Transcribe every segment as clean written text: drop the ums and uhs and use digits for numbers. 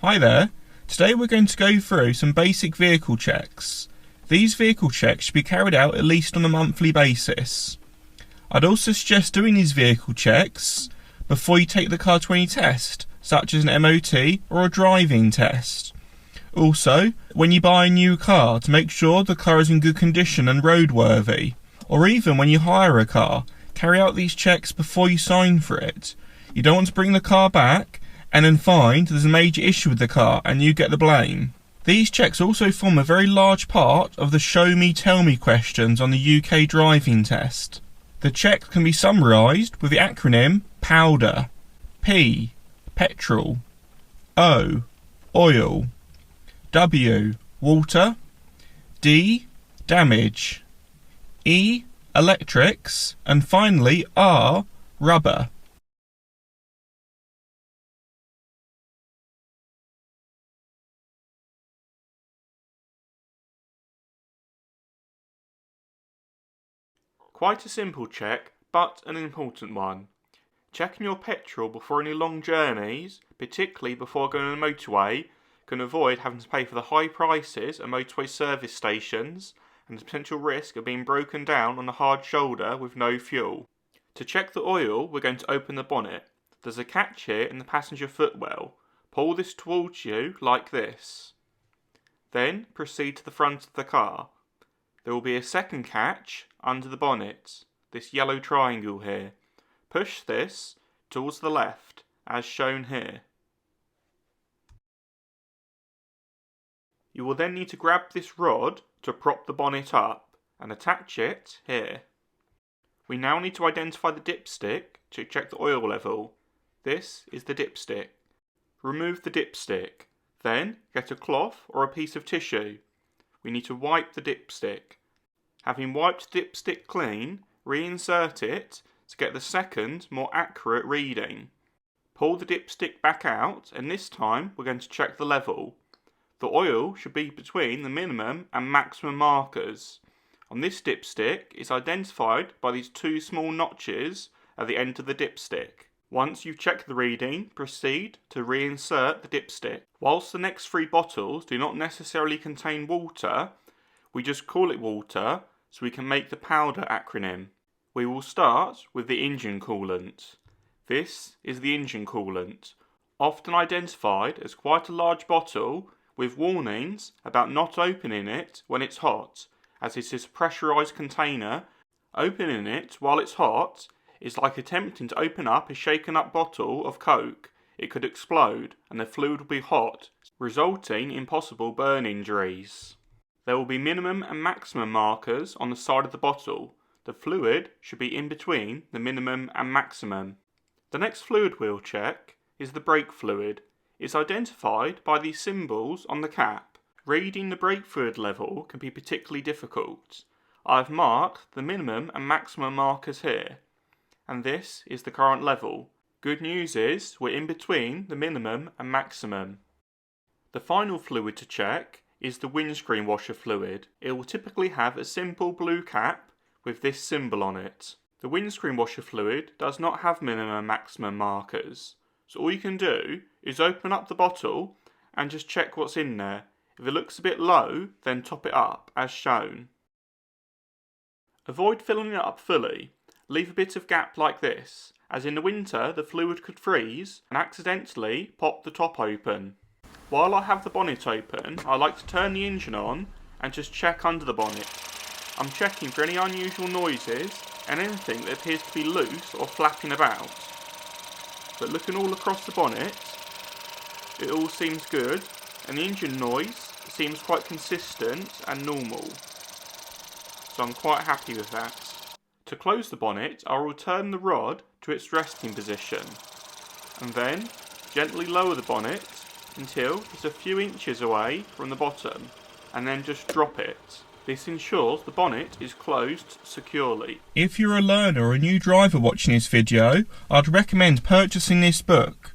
Hi there, today we're going to go through some basic vehicle checks. These vehicle checks should be carried out at least on a monthly basis. I'd also suggest doing these vehicle checks before you take the car to any test, such as an MOT or a driving test. Also, when you buy a new car, to make sure the car is in good condition and roadworthy. Or even when you hire a car, carry out these checks before you sign for it. You don't want to bring the car back and then find there's a major issue with the car and you get the blame. These checks also form a very large part of the show me tell me questions on the UK driving test. The check can be summarised with the acronym POWDER. P, petrol. O, oil. W, water. D, damage. E, electrics. And finally R, rubber. Quite a simple check, but an important one. Checking your petrol before any long journeys, particularly before going on a motorway, can avoid having to pay for the high prices at motorway service stations and the potential risk of being broken down on a hard shoulder with no fuel. To check the oil, we're going to open the bonnet. There's a catch here in the passenger footwell. Pull this towards you like this. Then proceed to the front of the car. There will be a second catch under the bonnet, this yellow triangle here. Push this towards the left, as shown here. You will then need to grab this rod to prop the bonnet up and attach it here. We now need to identify the dipstick to check the oil level. This is the dipstick. Remove the dipstick. Then get a cloth or a piece of tissue. We need to wipe the dipstick. Having wiped the dipstick clean, reinsert it to get the second, more accurate reading. Pull the dipstick back out, and this time we're going to check the level. The oil should be between the minimum and maximum markers. On this dipstick, it's identified by these two small notches at the end of the dipstick. Once you've checked the reading, proceed to reinsert the dipstick. Whilst the next 3 bottles do not necessarily contain water, we just call it water so we can make the POWDER acronym. We will start with the engine coolant. This is the engine coolant, often identified as quite a large bottle with warnings about not opening it when it's hot, as it is a pressurised container. Opening it while it's hot is like attempting to open up a shaken up bottle of Coke. It could explode and the fluid will be hot, resulting in possible burn injuries. There will be minimum and maximum markers on the side of the bottle. The fluid should be in between the minimum and maximum. The next fluid we'll check is the brake fluid. It's identified by these symbols on the cap. Reading the brake fluid level can be particularly difficult. I've marked the minimum and maximum markers here, and this is the current level. Good news is we're in between the minimum and maximum. The final fluid to check is the windscreen washer fluid. It will typically have a simple blue cap with this symbol on it. The windscreen washer fluid does not have minimum and maximum markers, so all you can do is open up the bottle and just check what's in there. If it looks a bit low, then top it up as shown. Avoid filling it up fully. Leave a bit of gap like this, as in the winter the fluid could freeze and accidentally pop the top open. While I have the bonnet open, I like to turn the engine on and just check under the bonnet. I'm checking for any unusual noises and anything that appears to be loose or flapping about. But looking all across the bonnet, it all seems good, and the engine noise seems quite consistent and normal. So I'm quite happy with that. To close the bonnet, I will turn the rod to its resting position, and then gently lower the bonnet until it's a few inches away from the bottom, and then just drop it. This ensures the bonnet is closed securely. If you're a learner or a new driver watching this video, I'd recommend purchasing this book.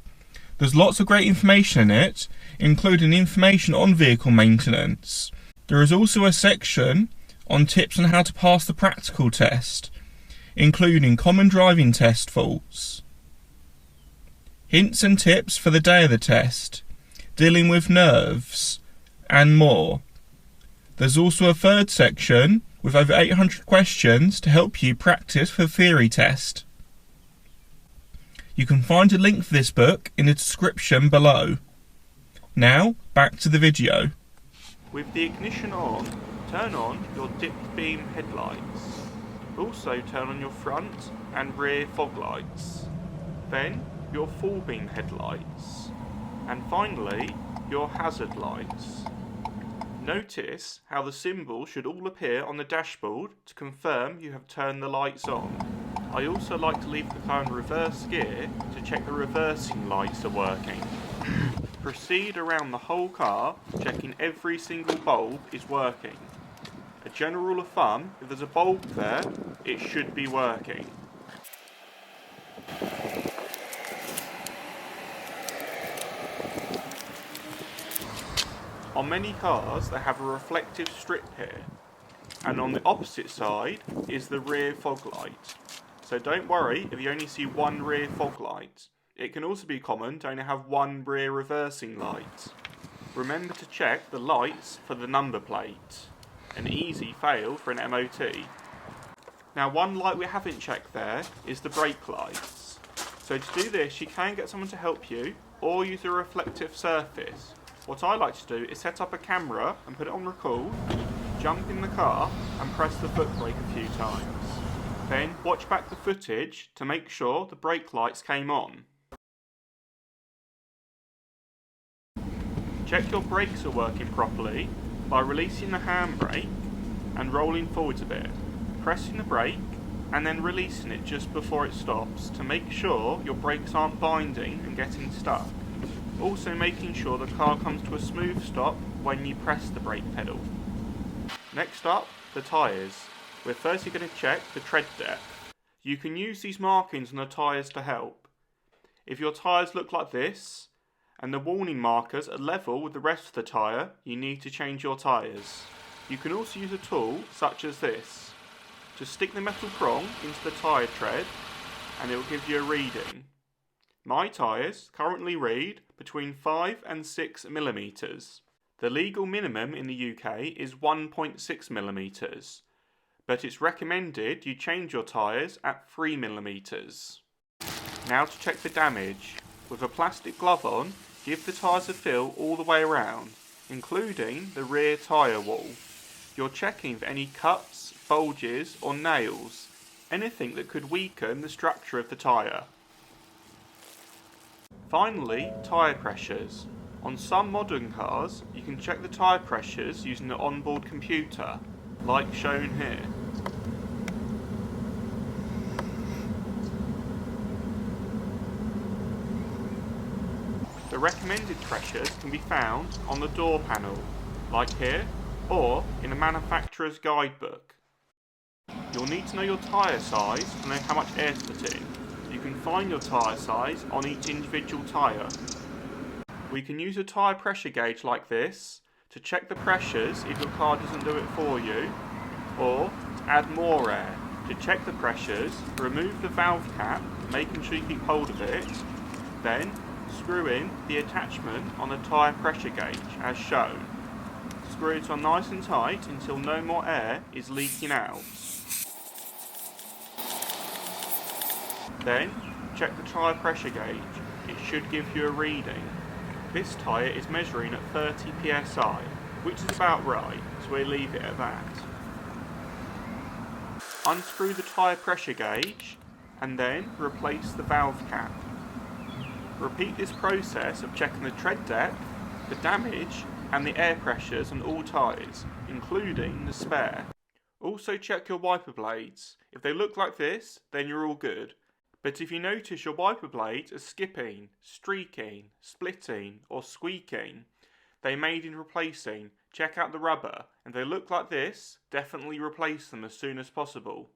There's lots of great information in it, including information on vehicle maintenance. There is also a section on tips on how to pass the practical test, including common driving test faults, hints and tips for the day of the test, dealing with nerves, and more. There's also a third section with over 800 questions to help you practice for the theory test. You can find a link for this book in the description below. Now, back to the video. With the ignition on, turn on your dipped beam headlights. Also turn on your front and rear fog lights. Then your full beam headlights. And finally, your hazard lights. Notice how the symbols should all appear on the dashboard to confirm you have turned the lights on. I also like to leave the car in reverse gear to check the reversing lights are working. Proceed around the whole car, checking every single bulb is working. A general rule of thumb, if there's a bulb there, it should be working. On many cars they have a reflective strip here, and on the opposite side is the rear fog light. So don't worry if you only see one rear fog light. It can also be common to only have one rear reversing light. Remember to check the lights for the number plate. An easy fail for an MOT. Now one light we haven't checked there is the brake lights. So to do this you can get someone to help you or use a reflective surface. What I like to do is set up a camera and put it on record, jump in the car and press the foot brake a few times. Then watch back the footage to make sure the brake lights came on. Check your brakes are working properly by releasing the handbrake and rolling forwards a bit, pressing the brake and then releasing it just before it stops to make sure your brakes aren't binding and getting stuck. Also making sure the car comes to a smooth stop when you press the brake pedal. Next up, the tyres. We're firstly going to check the tread depth. You can use these markings on the tyres to help. If your tyres look like this, and the warning markers are level with the rest of the tyre, you need to change your tyres. You can also use a tool such as this. Just stick the metal prong into the tyre tread and it will give you a reading. My tyres currently read between 5 and 6 millimeters. The legal minimum in the UK is 1.6 millimeters, but it's recommended you change your tyres at 3 millimeters. Now to check the damage. With a plastic glove on, give the tyres a feel all the way around, including the rear tyre wall. You're checking for any cuts, bulges or nails, anything that could weaken the structure of the tyre. Finally, tyre pressures. On some modern cars, you can check the tyre pressures using the onboard computer, like shown here. The recommended pressures can be found on the door panel, like here, or in a manufacturer's guidebook. You'll need to know your tyre size to know how much air to put in. You can find your tyre size on each individual tyre. We can use a tyre pressure gauge like this to check the pressures if your car doesn't do it for you, or to add more air. To check the pressures, remove the valve cap, making sure you keep hold of it, then screw in the attachment on the tyre pressure gauge as shown. Screw it on nice and tight until no more air is leaking out. Then check the tyre pressure gauge. It should give you a reading. This tyre is measuring at 30 psi, which is about right, so we'll leave it at that. Unscrew the tyre pressure gauge and then replace the valve cap. Repeat this process of checking the tread depth, the damage and the air pressures on all tyres, including the spare. Also check your wiper blades. If they look like this, then you're all good. But if you notice your wiper blades are skipping, streaking, splitting or squeaking, they may need replacing. Check out the rubber, and if they look like this, definitely replace them as soon as possible.